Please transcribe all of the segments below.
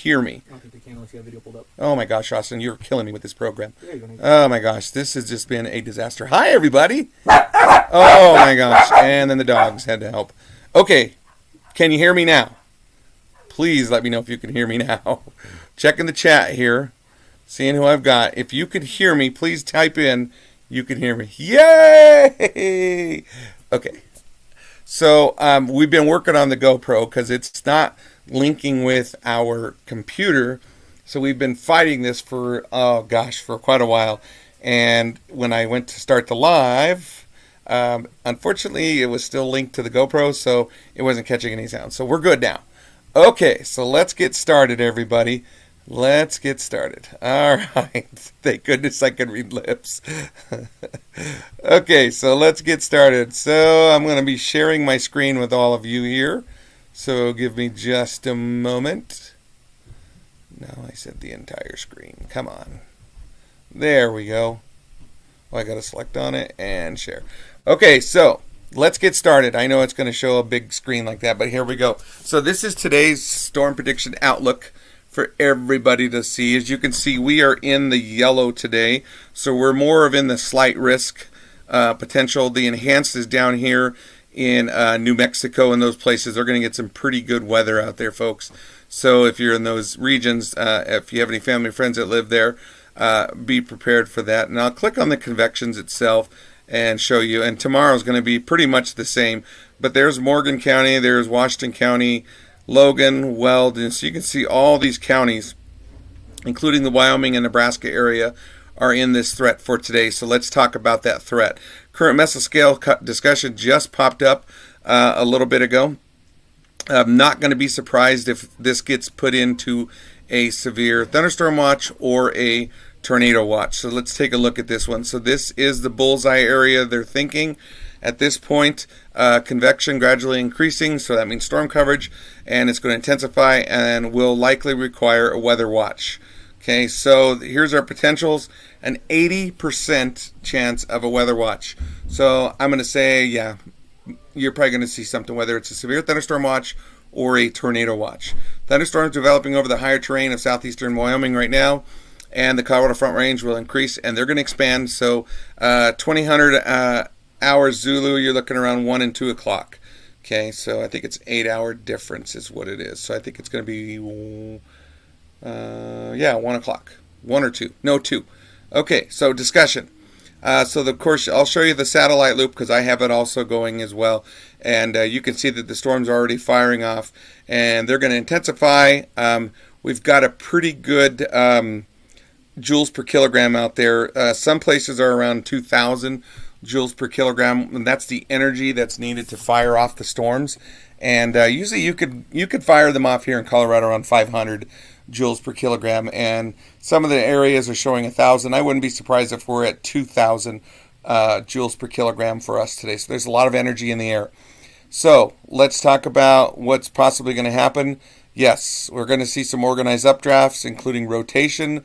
hear me? I don't think they can unless you have video pulled up. Oh my gosh, Austin, you're killing me with this program. Yeah, you don't Oh my gosh, this has just been a disaster. Hi, everybody. Oh my gosh, and then the dogs had to help. Okay, can you hear me now? Please let me know if you can hear me now. Checking the chat here, seeing who I've got. If you can hear me, please type in you can hear me. Yay! Okay. So we've been working on the GoPro because it's not linking with our computer. So we've been fighting this for, oh gosh, for quite a while. And when I went to start the live, unfortunately, it was still linked to the GoPro, so it wasn't catching any sound. So we're good now. Okay, so let's get started, everybody. Let's get started. All right. Thank goodness I can read lips. Okay, so let's get started. So I'm going to be sharing my screen with all of you here. So give me just a moment. No, I said the entire screen. Come on. There we go. Well, I got to select on it and share. Okay, so let's get started. I know it's going to show a big screen like that, but here we go. So this is today's storm prediction outlook for everybody to see. As you can see, we are in the yellow today, so we're more of in the slight risk potential. The enhanced is down here in New Mexico and those places. They're going to get some pretty good weather out there, folks. So if you're in those regions, if you have any family or friends that live there, be prepared for that. And I'll click on the convections itself and show you. And tomorrow's going to be pretty much the same. But there's Morgan County, there's Washington County, Logan, Weld, and so you can see all these counties, including the Wyoming and Nebraska area, are in this threat for today. So let's talk about that threat. Current mesoscale discussion just popped up a little bit ago. I'm not going to be surprised if this gets put into a severe thunderstorm watch or a tornado watch. So let's take a look at this one. So this is the bullseye area they're thinking. At this point, convection gradually increasing, so that means storm coverage, and it's going to intensify and will likely require a weather watch. Okay, so here's our potentials, an 80% chance of a weather watch. So I'm going to say, yeah, you're probably going to see something, whether it's a severe thunderstorm watch or a tornado watch. Thunderstorms developing over the higher terrain of southeastern Wyoming right now, and the Colorado Front Range will increase, and they're going to expand. So 2000 hours Zulu, you're looking around 1 and 2 o'clock. Okay, so I think it's 8-hour difference is what it is. So I think it's going to be 1 o'clock, 1 or 2, no 2. Okay, so discussion. So of course I'll show you the satellite loop because I have it also going as well, and you can see that the storm's already firing off, and they're going to intensify. We've got a pretty good joules per kilogram out there. Some places are around 2,000 joules per kilogram, and that's the energy that's needed to fire off the storms. And usually you could fire them off here in Colorado around 500 joules per kilogram, and some of the areas are showing 1,000. I wouldn't be surprised if we're at 2,000 joules per kilogram for us today. So there's a lot of energy in the air. So let's talk about what's possibly going to happen. Yes, we're going to see some organized updrafts, including rotation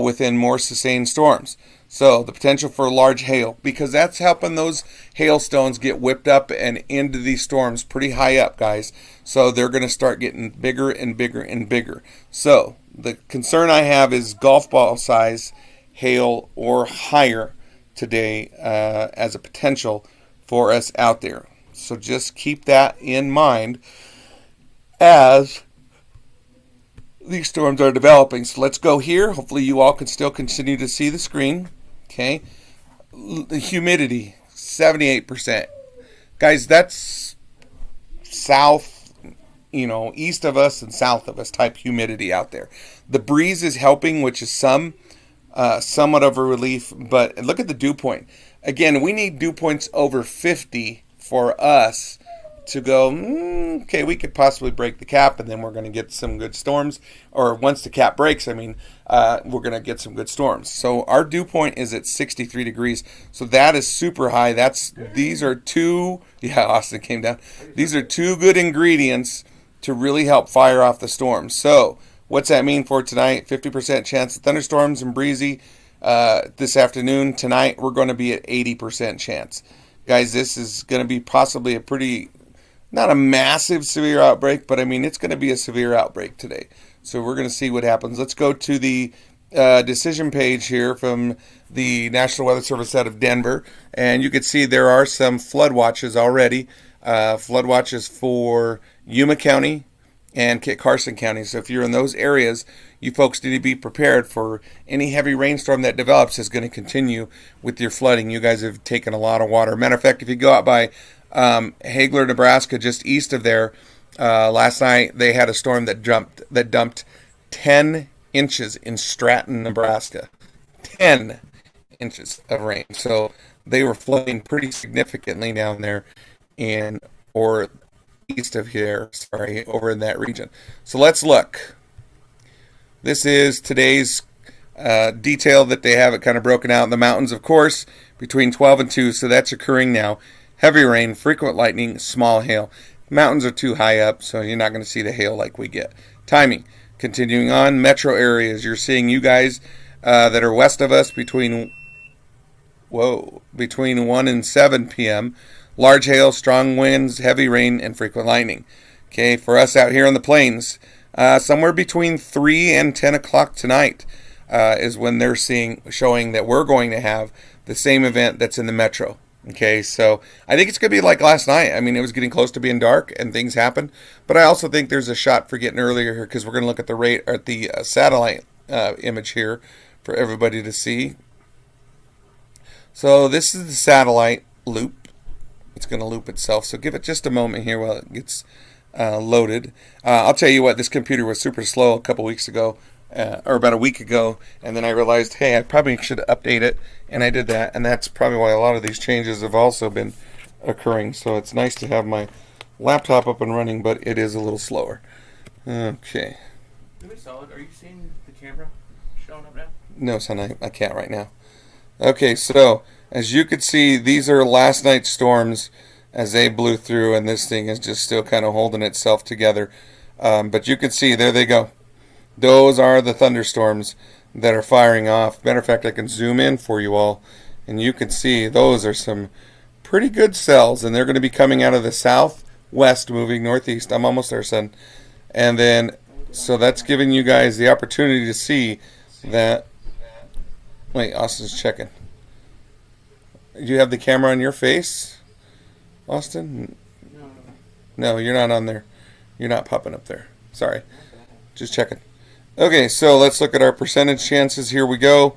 within more sustained storms. So the potential for large hail, because that's helping those hailstones get whipped up and into these storms pretty high up, guys. So they're going to start getting bigger and bigger and bigger. So the concern I have is golf ball size hail or higher today as a potential for us out there. So just keep that in mind as these storms are developing. So let's go here. Hopefully you all can still continue to see the screen. Okay. The humidity, 78%. Guys, that's south, east of us and south of us type humidity out there. The breeze is helping, which is somewhat of a relief, but look at the dew point. Again, we need dew points over 50 for us to go, okay, we could possibly break the cap, and then we're going to get some good storms. Or once the cap breaks, we're going to get some good storms. So our dew point is at 63 degrees. So that is super high. These are two, Austin came down. These are two good ingredients to really help fire off the storms. So what's that mean for tonight? 50% chance of thunderstorms and breezy. This afternoon, tonight, we're going to be at 80% chance. Guys, this is going to be possibly a pretty not a massive severe outbreak, but I mean, it's going to be a severe outbreak today. So we're going to see what happens. Let's go to the decision page here from the National Weather Service out of Denver. And you can see there are some flood watches already. Flood watches for Yuma County and Kit Carson County. So if you're in those areas, you folks need to be prepared for any heavy rainstorm that develops is going to continue with your flooding. You guys have taken a lot of water. Matter of fact, if you go out by Hagler, Nebraska, just east of there, last night they had a storm that dumped 10 inches in Stratton, Nebraska. 10 inches of rain. So they were flooding pretty significantly down there or east of here, over in that region. So let's look. This is today's detail that they have it kind of broken out in the mountains, of course, between 12 and 2, so that's occurring now. Heavy rain, frequent lightning, small hail. Mountains are too high up, so you're not going to see the hail like we get. Timing. Continuing on, metro areas. You're seeing you guys that are west of us between 1 and 7 p.m. Large hail, strong winds, heavy rain, and frequent lightning. Okay, for us out here on the plains, somewhere between 3 and 10 o'clock tonight is when they're showing that we're going to have the same event that's in the metro. Okay, so I think it's going to be like last night. I mean, it was getting close to being dark and things happened. But I also think there's a shot for getting earlier here because we're going to look at the satellite image here for everybody to see. So this is the satellite loop. It's going to loop itself. So give it just a moment here while it gets loaded. I'll tell you what, this computer was super slow a couple weeks ago. Or about a week ago, and then I realized, hey, I probably should update it, and I did that, and that's probably why a lot of these changes have also been occurring. So it's nice to have my laptop up and running, but it is a little slower. Okay. Solid. Are you seeing the camera showing up now? No, son, I can't right now. Okay, so as you could see, these are last night's storms as they blew through, and this thing is just still kind of holding itself together. But you can see, there they go. Those are the thunderstorms that are firing off. Matter of fact, I can zoom in for you all, and you can see those are some pretty good cells, and they're going to be coming out of the southwest, moving northeast. I'm almost there, son. And then, so that's giving you guys the opportunity to see that. Wait, Austin's checking. Do you have the camera on your face, Austin? No, you're not on there. You're not popping up there. Sorry. Just checking. Okay, so let's look at our percentage chances. Here we go.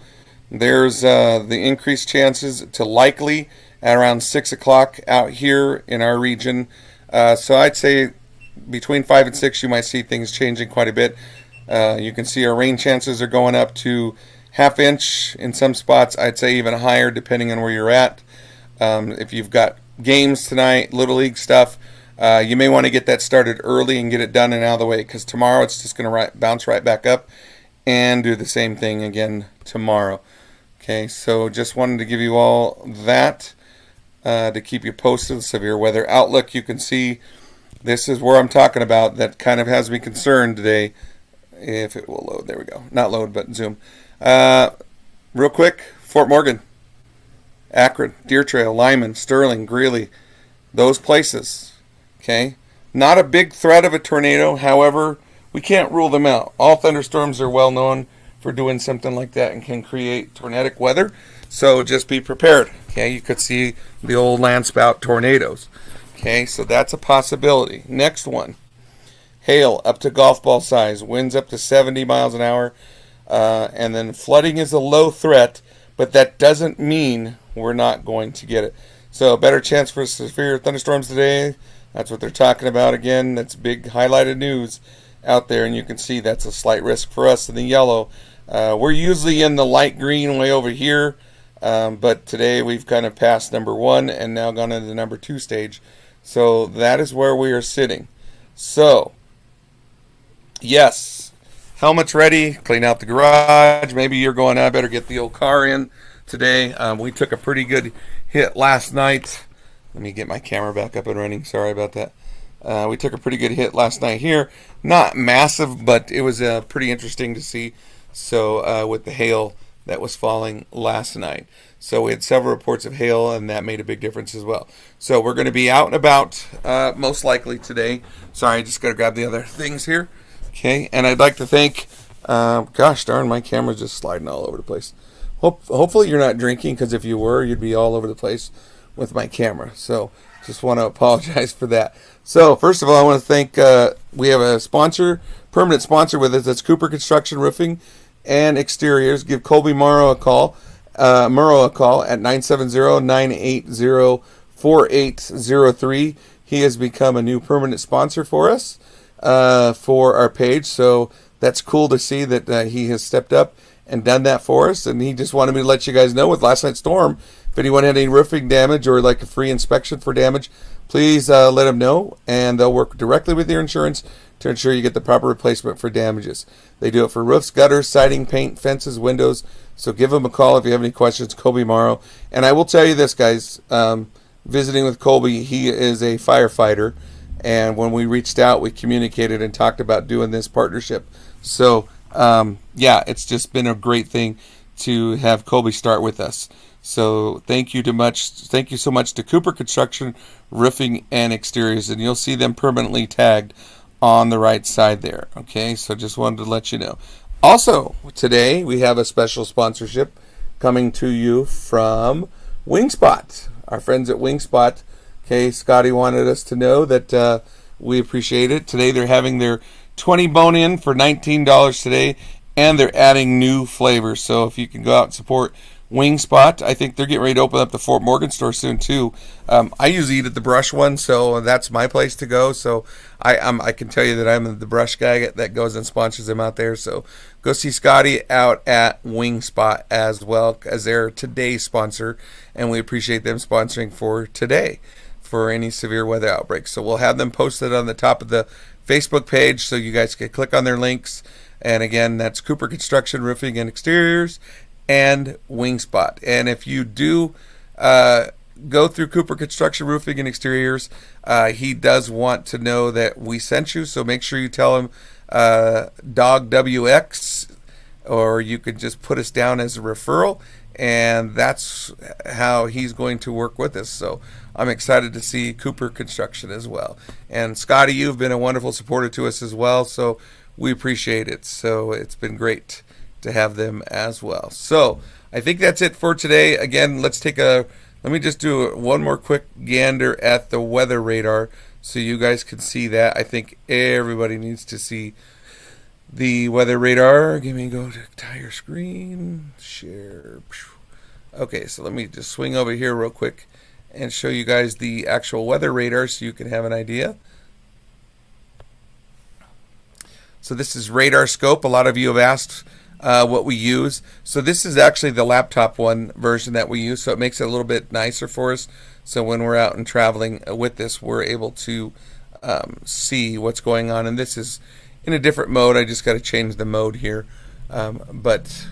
There's the increased chances to likely at around 6 o'clock out here in our region. So I'd say between 5 and 6 you might see things changing quite a bit. You can see our rain chances are going up to ½ inch in some spots. I'd say even higher depending on where you're at. If you've got games tonight, Little League stuff, you may want to get that started early and get it done and out of the way, because tomorrow it's just going to bounce right back up and do the same thing again tomorrow. Okay, so just wanted to give you all that to keep you posted. Severe weather outlook, you can see this is where I'm talking about. That kind of has me concerned today. If it will load, there we go. Not load, but zoom. Real quick, Fort Morgan, Akron, Deer Trail, Lyman, Sterling, Greeley, those places. Okay, not a big threat of a tornado. However, we can't rule them out. All thunderstorms are well known for doing something like that and can create tornadic weather. So just be prepared. Okay, you could see the old landspout tornadoes. Okay, so that's a possibility. Next one, hail up to golf ball size, winds up to 70 miles an hour, and then flooding is a low threat, but that doesn't mean we're not going to get it. So better chance for severe thunderstorms today. That's what they're talking about. Again, that's big highlighted news out there, and you can see that's a slight risk for us in the yellow. We're usually in the light green way over here, but today we've kind of passed number 1 and now gone into the number 2 stage. So that is where we are sitting. So, yes, helmets ready, clean out the garage. Maybe you're going, I better get the old car in today. We took a pretty good hit last night. Let me get my camera back up and running. Sorry about that. We took a pretty good hit last night here. Not massive, but it was pretty interesting to see. So with the hail that was falling last night. So we had several reports of hail, and that made a big difference as well. So we're going to be out and about most likely today. Sorry, I just got to grab the other things here. Okay, and I'd like to thank, gosh darn, my camera's just sliding all over the place. Hopefully you're not drinking, because if you were, you'd be all over the place with my camera. So just want to apologize for that. So first of all, I want to thank, we have a sponsor, permanent sponsor with us. That's Cooper Construction Roofing and Exteriors. Give Colby Morrow a call at 970-980-4803. He has become a new permanent sponsor for us, for our page. So that's cool to see that he has stepped up and done that for us. And he just wanted me to let you guys know, with last night's storm, if anyone had any roofing damage or like a free inspection for damage, please let them know, and they'll work directly with your insurance to ensure you get the proper replacement for damages. They do it for roofs, gutters, siding, paint, fences, windows. So give them a call if you have any questions, Colby Morrow. And I will tell you this, guys, visiting with Colby, he is a firefighter, and when we reached out, we communicated and talked about doing this partnership. So yeah, it's just been a great thing to have Colby start with us. So thank you so much to Cooper Construction Roofing and Exteriors, and you'll see them permanently tagged on the right side there. Okay, so just wanted to let you know. Also, today we have a special sponsorship coming to you from Wingspot, our friends at Wingspot. Okay, Scotty wanted us to know that we appreciate it. Today they're having their 20 bone-in for $19 today, and they're adding new flavors. So if you can go out and support Wingspot, I think they're getting ready to open up the Fort Morgan store soon too. I usually eat at the Brush one, so that's my place to go. So I can tell you that I'm the Brush guy that goes and sponsors them out there. So go see Scotty out at Wingspot as well, as their today sponsor, and we appreciate them sponsoring for today for any severe weather outbreaks. So we'll have them posted on the top of the Facebook page, so you guys can click on their links. And again, that's Cooper Construction Roofing and Exteriors and Wingspot. And if you do go through Cooper Construction Roofing and Exteriors, he does want to know that we sent you, so make sure you tell him Dog WX, or you could just put us down as a referral, and that's how he's going to work with us. So I'm excited to see Cooper Construction as well. And Scotty, you've been a wonderful supporter to us as well, so we appreciate it. So it's been great to have them as well. So I think that's it for today. Again, let me just do one more quick gander at the weather radar so you guys can see that. I think everybody needs to see the weather radar. Go to entire screen, share. Okay, so let me just swing over here real quick and show you guys the actual weather radar so you can have an idea. So this is Radar Scope. A lot of you have asked what we use. So this is actually the laptop one version that we use, so it makes it a little bit nicer for us. So when we're out and traveling with this, we're able to see what's going on. And this is in a different mode. I just got to change the mode here. But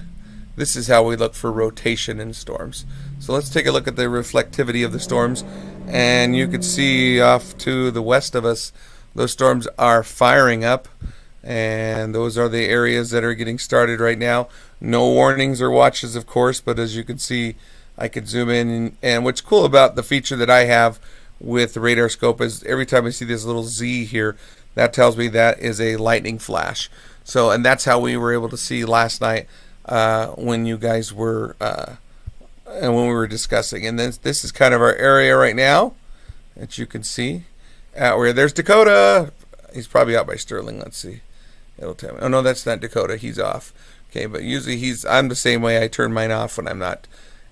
this is how we look for rotation in storms. So let's take a look at the reflectivity of the storms. And you can see off to the west of us, those storms are firing up. And those are the areas that are getting started right now. No warnings or watches, of course, but as you can see, I can zoom in. And what's cool about the feature that I have with the Radar Scope is every time I see this little Z here, that tells me that is a lightning flash. So, and that's how we were able to see last night when you guys were, and when we were discussing. And this is kind of our area right now that you can see. Where there's Dakota. He's probably out by Sterling. Let's see. It'll tell me. Oh no, that's not Dakota. He's off. Okay, but usually I'm the same way. I turn mine off when I'm not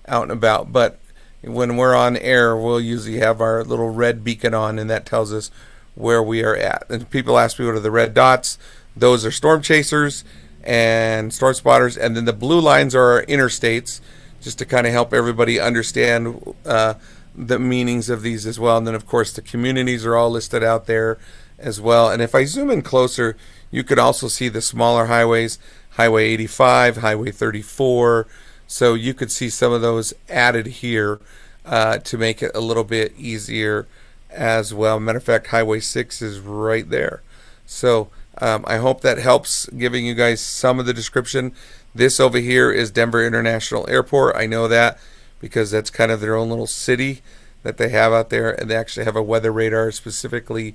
out and about. But when we're on air, we'll usually have our little red beacon on, and that tells us where we are at. And people ask me what are the red dots. Those are storm chasers and storm spotters, and then the blue lines are our interstates, just to kind of help everybody understand the meanings of these as well. And then of course the communities are all listed out there as well. And if I zoom in closer, you could also see the smaller highways, Highway 85, Highway 34. So you could see some of those added here to make it a little bit easier as well. Matter of fact, Highway 6 is right there. So I hope that helps giving you guys some of the description. This over here is Denver International Airport. I know that because that's kind of their own little city that they have out there, and they actually have a weather radar specifically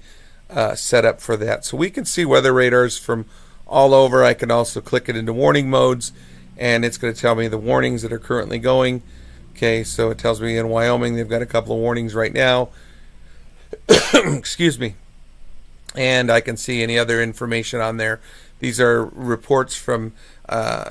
set up for that. So we can see weather radars from all over. I can also click it into warning modes, and it's going to tell me the warnings that are currently going. Okay, so it tells me in Wyoming they've got a couple of warnings right now. Excuse me. And I can see any other information on there. These are reports from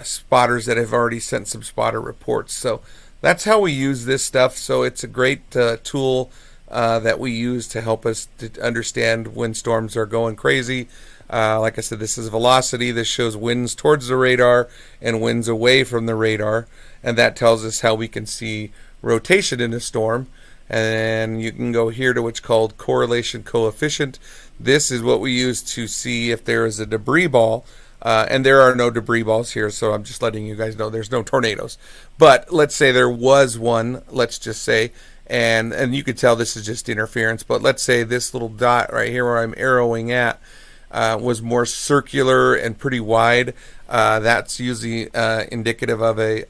spotters that have already sent some spotter reports. So that's how we use this stuff. So it's a great tool that we use to help us to understand when storms are going crazy. Like I said, this is velocity. This shows winds towards the radar and winds away from the radar. And that tells us how we can see rotation in a storm. And you can go here to what's called correlation coefficient. This is what we use to see if there is a debris ball. And there are no debris balls here, so I'm just letting you guys know there's no tornadoes. But let's say there was one, let's just say, and you could tell this is just interference, but let's say this little dot right here where I'm arrowing at was more circular and pretty wide. That's usually indicative of an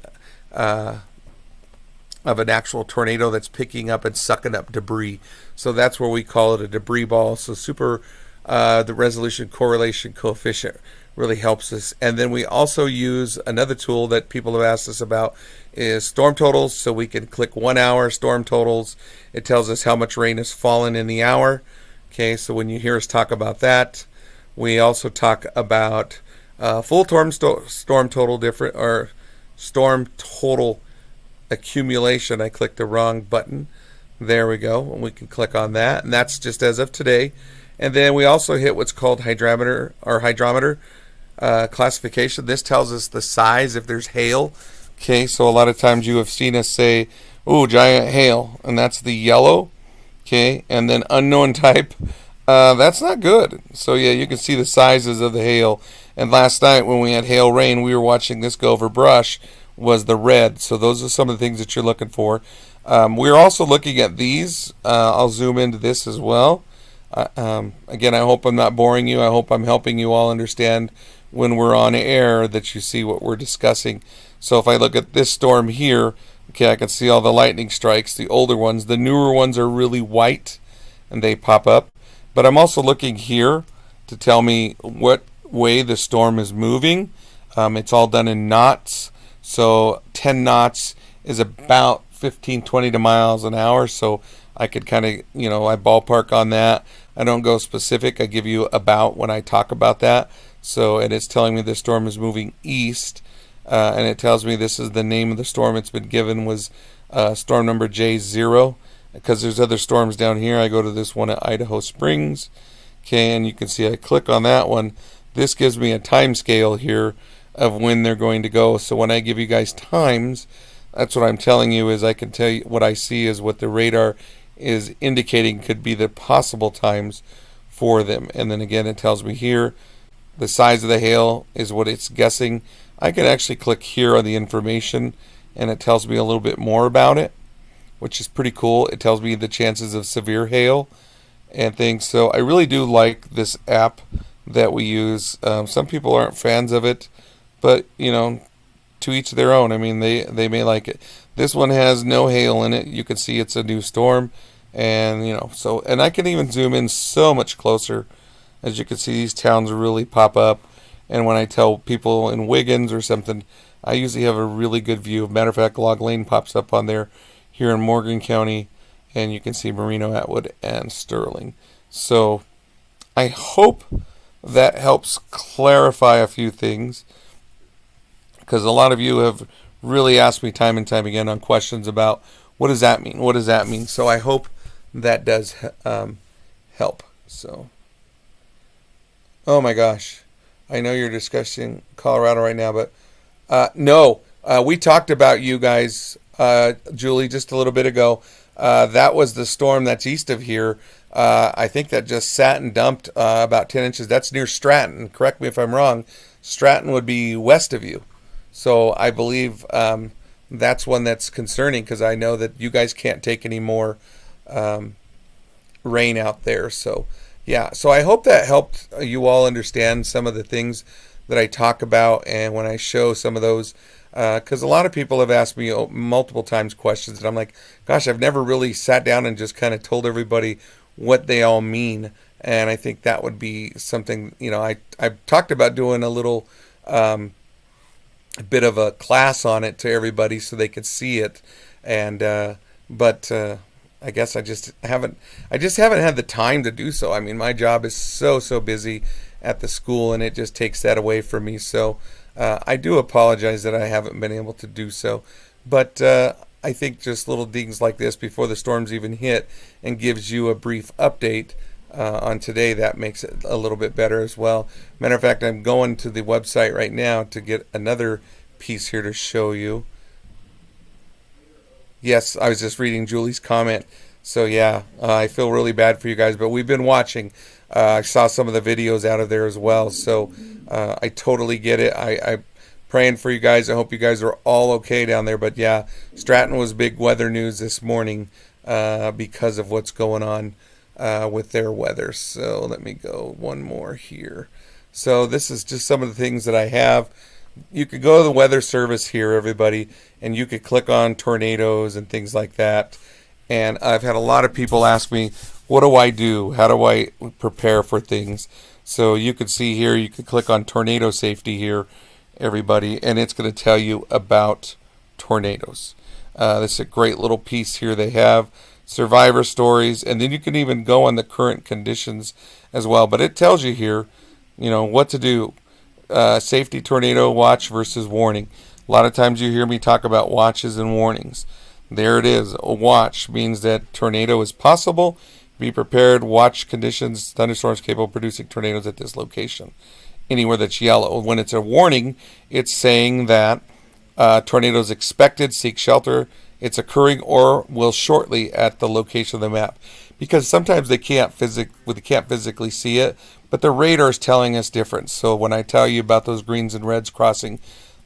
actual tornado that's picking up and sucking up debris. So that's where we call it a debris ball. So the resolution correlation coefficient really helps us. And then we also use another tool that people have asked us about is storm totals. So we can click 1 hour storm totals. It tells us how much rain has fallen in the hour. Okay, so when you hear us talk about that, we also talk about full storm total accumulation. I clicked the wrong button. There we go. And we can click on that, and that's just as of today. And then we also hit what's called hydrometer classification. This tells us the size if there's hail. Okay, so a lot of times you have seen us say, "Oh, giant hail," and that's the yellow. Okay, and then unknown type. That's not good. So yeah, you can see the sizes of the hail. And last night when we had hail rain, we were watching this go over brush, was the red. So those are some of the things that you're looking for. We're also looking at these. I'll zoom into this as well. Again, I hope I'm not boring you. I hope I'm helping you all understand when we're on air that you see what we're discussing. So if I look at this storm here, okay, I can see all the lightning strikes, the older ones. The newer ones are really white and they pop up. But I'm also looking here to tell me what way the storm is moving. It's all done in knots. So 10 knots is about 15-20 miles an hour. So I could kind of, I ballpark on that. I don't go specific. I give you about when I talk about that. So, and it's telling me the storm is moving east. And it tells me this is the name of the storm it's been given was storm number J0. Because there's other storms down here. I go to this one at Idaho Springs. Okay, and you can see I click on that one. This gives me a time scale here of when they're going to go. So when I give you guys times, that's what I'm telling you is I can tell you what I see is what the radar is indicating could be the possible times for them. And then again, it tells me here the size of the hail is what it's guessing. I can actually click here on the information and it tells me a little bit more about it, which is pretty cool. It tells me the chances of severe hail and things. So I really do like this app that we use. Some people aren't fans of it, but to each their own. I mean, they may like it. This one has no hail in it. You can see it's a new storm, and and I can even zoom in so much closer. As you can see, these towns really pop up. And when I tell people in Wiggins or something, I usually have a really good view. Matter of fact, Log Lane pops up on there here in Morgan County, and you can see Marino, Atwood, and Sterling. So I hope that helps clarify a few things, because a lot of you have really asked me time and time again on questions about what does that mean? What does that mean? So I hope that does help. So, oh my gosh, I know you're discussing Colorado right now, but no, we talked about you guys, Julie, just a little bit ago. That was the storm that's east of here. I think that just sat and dumped about 10 inches. That's near Stratton. Correct me if I'm wrong. Stratton would be west of you. So I believe that's one that's concerning, because I know that you guys can't take any more rain out there. So yeah, so I hope that helped you all understand some of the things that I talk about, and when I show some of those, because a lot of people have asked me multiple times questions, and I'm like, gosh, I've never really sat down and just kind of told everybody what they all mean. And I think that would be something, I've talked about doing a little bit of a class on it to everybody so they could see it. And but I guess I just haven't had the time to do so. I mean, my job is so busy at the school, and it just takes that away from me. So I do apologize that I haven't been able to do so. But I think just little things like this before the storms even hit and gives you a brief update on today, that makes it a little bit better as well. Matter of fact, I'm going to the website right now to get another piece here to show you. Yes, I was just reading Julie's comment. So yeah, I feel really bad for you guys, but we've been watching. I saw some of the videos out of there as well. So I totally get it. I'm praying for you guys. I hope you guys are all okay down there. But yeah, Stratton was big weather news this morning because of what's going on with their weather. So let me go one more here. So this is just some of the things that I have. You could go to the weather service here, everybody, and you could click on tornadoes and things like that. And I've had a lot of people ask me, what do I do? How do I prepare for things? So you could see here, you could click on tornado safety here, everybody, and it's going to tell you about tornadoes. This is a great little piece here they have. Survivor stories, and then you can even go on the current conditions as well. But it tells you here, what to do. Safety tornado watch versus warning. A lot of times you hear me talk about watches and warnings. There it is. A watch means that tornado is possible. Be prepared. Watch conditions. Thunderstorms capable of producing tornadoes at this location. Anywhere that's yellow. When it's a warning, it's saying that tornadoes expected. Seek shelter. It's occurring or will shortly at the location of the map. Because sometimes they can't physically see it, but the radar is telling us different. So when I tell you about those greens and reds crossing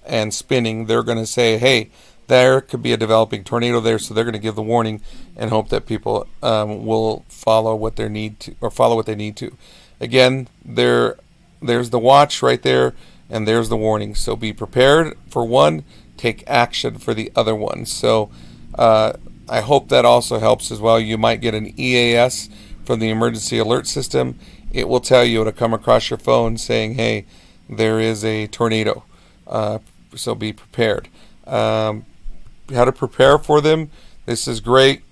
and spinning, they're going to say, hey, there could be a developing tornado there. So they're going to give the warning and hope that people will follow what they need to. Again, there's the watch right there, and there's the warning. So be prepared for one, take action for the other one. So I hope that also helps as well. You might get an EAS from the emergency alert system. It will tell you, it'll come across your phone saying, hey, there is a tornado. So be prepared. How to prepare for them. This is great.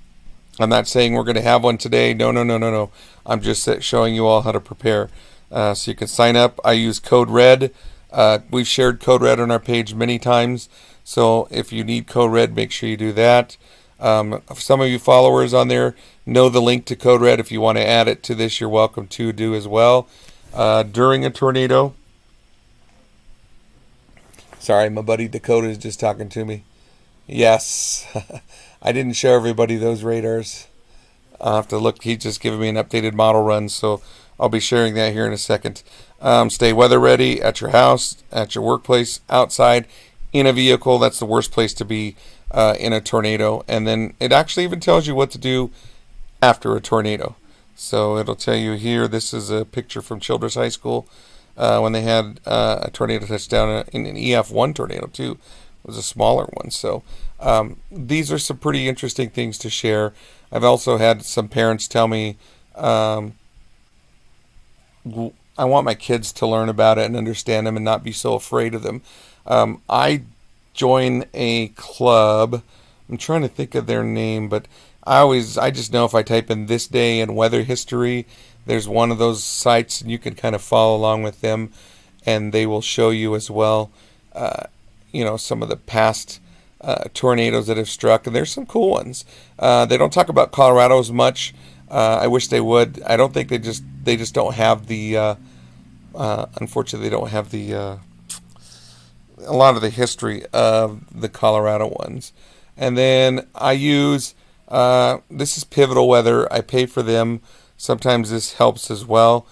I'm not saying we're going to have one today. No. I'm just showing you all how to prepare. So you can sign up. I use Code Red. We've shared Code Red on our page many times. So if you need Code Red, make sure you do that. Some of you followers on there know the link to Code Red. If you want to add it to this, you're welcome to do as well. During a tornado. Sorry, my buddy Dakota is just talking to me. Yes, I didn't show everybody those radars. I'll have to look. He's just giving me an updated model run, so I'll be sharing that here in a second. Stay weather ready at your house, at your workplace, outside, in a vehicle. That's the worst place to be in a tornado. And then it actually even tells you what to do after a tornado. So it'll tell you here, this is a picture from Childress High School when they had a tornado touchdown in an EF1 tornado too. It was a smaller one. So these are some pretty interesting things to share. I've also had some parents tell me, I want my kids to learn about it and understand them and not be so afraid of them. I join a club. I'm trying to think of their name, but I just know if I type in this day and weather history, there's one of those sites, and you can kind of follow along with them, and they will show you as well, some of the past tornadoes that have struck, and there's some cool ones. They don't talk about Colorado as much. I wish they would. I don't think they just don't have the. Unfortunately, they don't have the. A lot of the history of the Colorado ones. And then I use, this is Pivotal Weather. I pay for them. Sometimes this helps as well.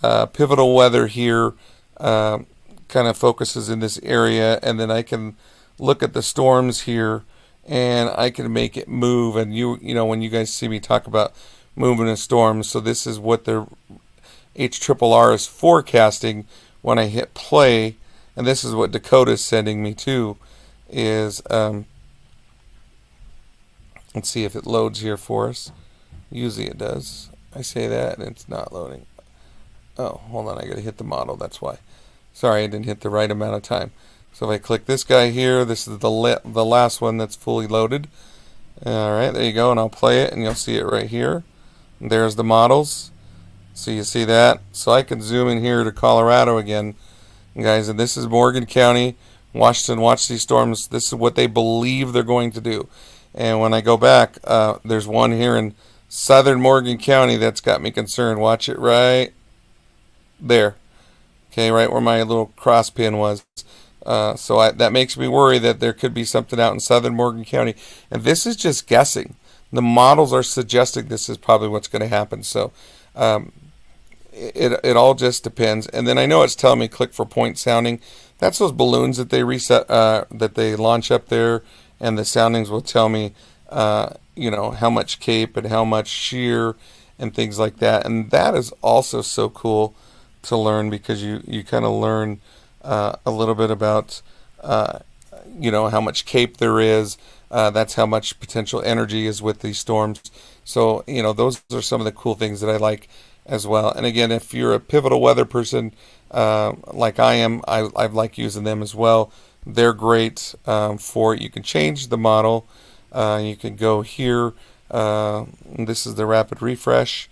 Pivotal Weather here kind of focuses in this area, and then I can look at the storms here, and I can make it move. And when you guys see me talk about moving a storm, so this is what the HRRR is forecasting when I hit play. And this is what Dakota is sending me too. is, let's see if it loads here for us. Usually it does. I say that and it's not loading. Oh, hold on, I gotta hit the model, that's why. Sorry, I didn't hit the right amount of time. So if I click this guy here, this is the last one that's fully loaded. Alright, there you go, and I'll play it and you'll see it right here. And there's the models. So you see that? So I can zoom in here to Colorado again, guys, and this is Morgan County, Washington. Watch these storms. This is what they believe they're going to do. And when I go back, there's one here in southern Morgan County that's got me concerned. Watch it right there. Okay, right where my little cross pin was. So that makes me worry that there could be something out in southern Morgan County. And this is just guessing. The models are suggesting this is probably what's going to happen. So it all just depends. And then I know it's telling me click for point sounding. That's those balloons that they reset, that they launch up there. And the soundings will tell me, how much cape and how much shear and things like that. And that is also so cool to learn, because you kind of learn a little bit about, how much cape there is. That's how much potential energy is with these storms. So, those are some of the cool things that I like as well. And again, if you're a pivotal weather person like I am, I like using them as well. They're great for it. You can change the model. You can go here. This is the rapid refresh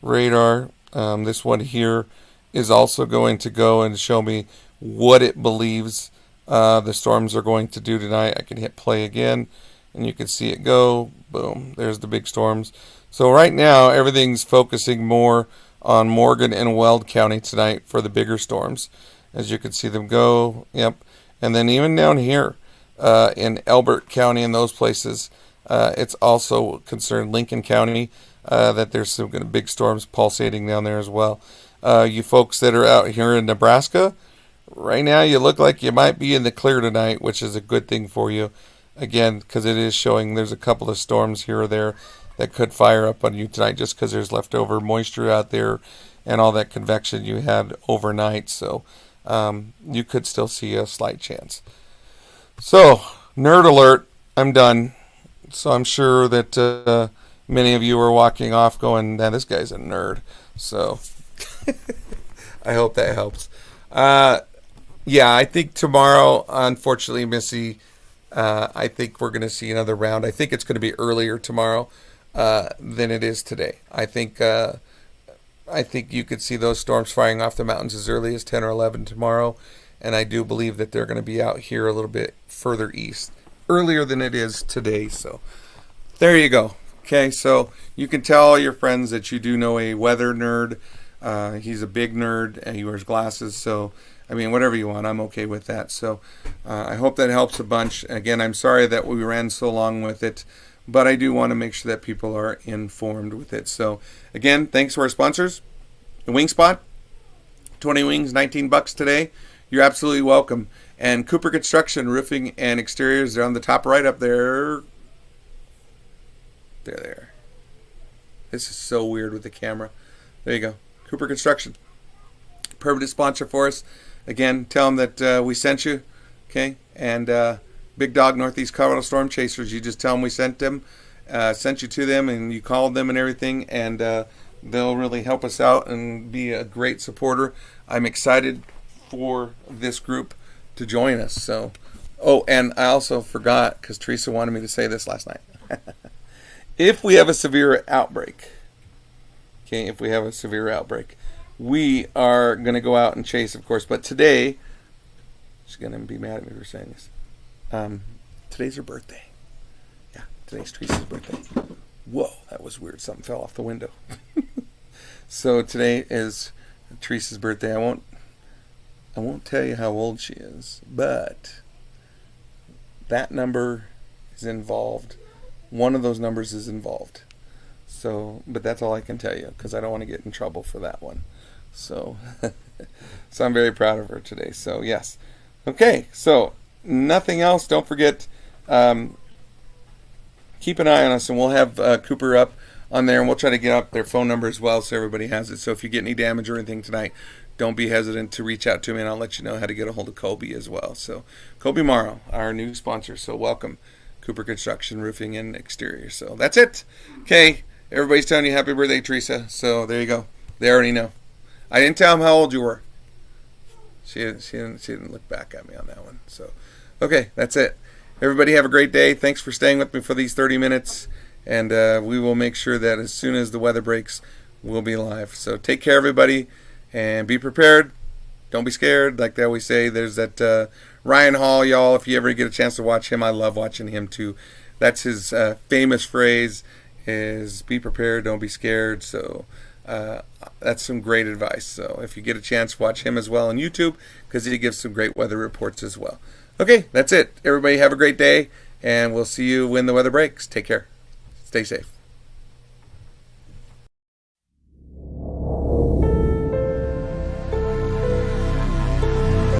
radar. This one here is also going to go and show me what it believes the storms are going to do tonight. I can hit play again and you can see it go. Boom, there's the big storms. So right now everything's focusing more on Morgan and Weld County tonight for the bigger storms, as you can see them go. Yep. And then even down here in Elbert County and those places, it's also concerned Lincoln County, that there's some big storms pulsating down there as well. You folks that are out here in Nebraska, right now you look like you might be in the clear tonight, which is a good thing for you. Again, because it is showing there's a couple of storms here or there that could fire up on you tonight, just because there's leftover moisture out there and all that convection you had overnight. So you could still see a slight chance. So, nerd alert, I'm done. So I'm sure that many of you are walking off going, "Man, this guy's a nerd." So I hope that helps. Yeah, I think tomorrow, unfortunately, Missy, I think we're going to see another round. I think it's going to be earlier tomorrow than it is today. I think you could see those storms firing off the mountains as early as 10 or 11 tomorrow. And I do believe that they're going to be out here a little bit further east, earlier than it is today. So there you go. Okay, so you can tell all your friends that you do know a weather nerd. He's a big nerd and he wears glasses. So, I mean, whatever you want, I'm okay with that. So I hope that helps a bunch. Again, I'm sorry that we ran so long with it, but I do want to make sure that people are informed with it. So again, thanks to our sponsors, the Wing Spot, 20 wings, $19 today. You're absolutely welcome. And Cooper Construction, roofing and exteriors, they're on the top right up there. There. This is so weird with the camera. There you go. Cooper Construction, permanent sponsor for us. Again, tell them that we sent you, okay? And Big Dog Northeast Colorado Storm Chasers, you just tell them we sent you to them, and you called them and everything, and they'll really help us out and be a great supporter. I'm excited for this group to join us. So, and I also forgot, because Teresa wanted me to say this last night. If we have a severe outbreak, we are going to go out and chase, of course. But today, she's going to be mad at me for saying this. Today's her birthday. Yeah, today's Teresa's birthday. Whoa, that was weird. Something fell off the window. So today is Teresa's birthday. I won't tell you how old she is, but that number is involved. One of those numbers is involved. So, but that's all I can tell you, because I don't want to get in trouble for that one. So, so I'm very proud of her today. So, yes. Okay, so nothing else. Don't forget, keep an eye on us, and we'll have Cooper up on there, and we'll try to get up their phone number as well so everybody has it. So if you get any damage or anything tonight, don't be hesitant to reach out to me, and I'll let you know how to get a hold of Colby as well. So Colby Morrow, our new sponsor. So welcome, Cooper Construction, Roofing and Exterior. So that's it. Okay, everybody's telling you happy birthday, Teresa. So there you go. They already know. I didn't tell them how old you were. She didn't look back at me on that one. So, okay, that's it. Everybody have a great day. Thanks for staying with me for these 30 minutes. And we will make sure that as soon as the weather breaks, we'll be live. So take care, everybody, and be prepared. Don't be scared. Like they always say, there's that Ryan Hall, y'all. If you ever get a chance to watch him, I love watching him too. That's his famous phrase is be prepared, don't be scared. So that's some great advice. So if you get a chance, watch him as well on YouTube because he gives some great weather reports as well. Okay, that's it. Everybody have a great day, and we'll see you when the weather breaks. Take care. Stay safe.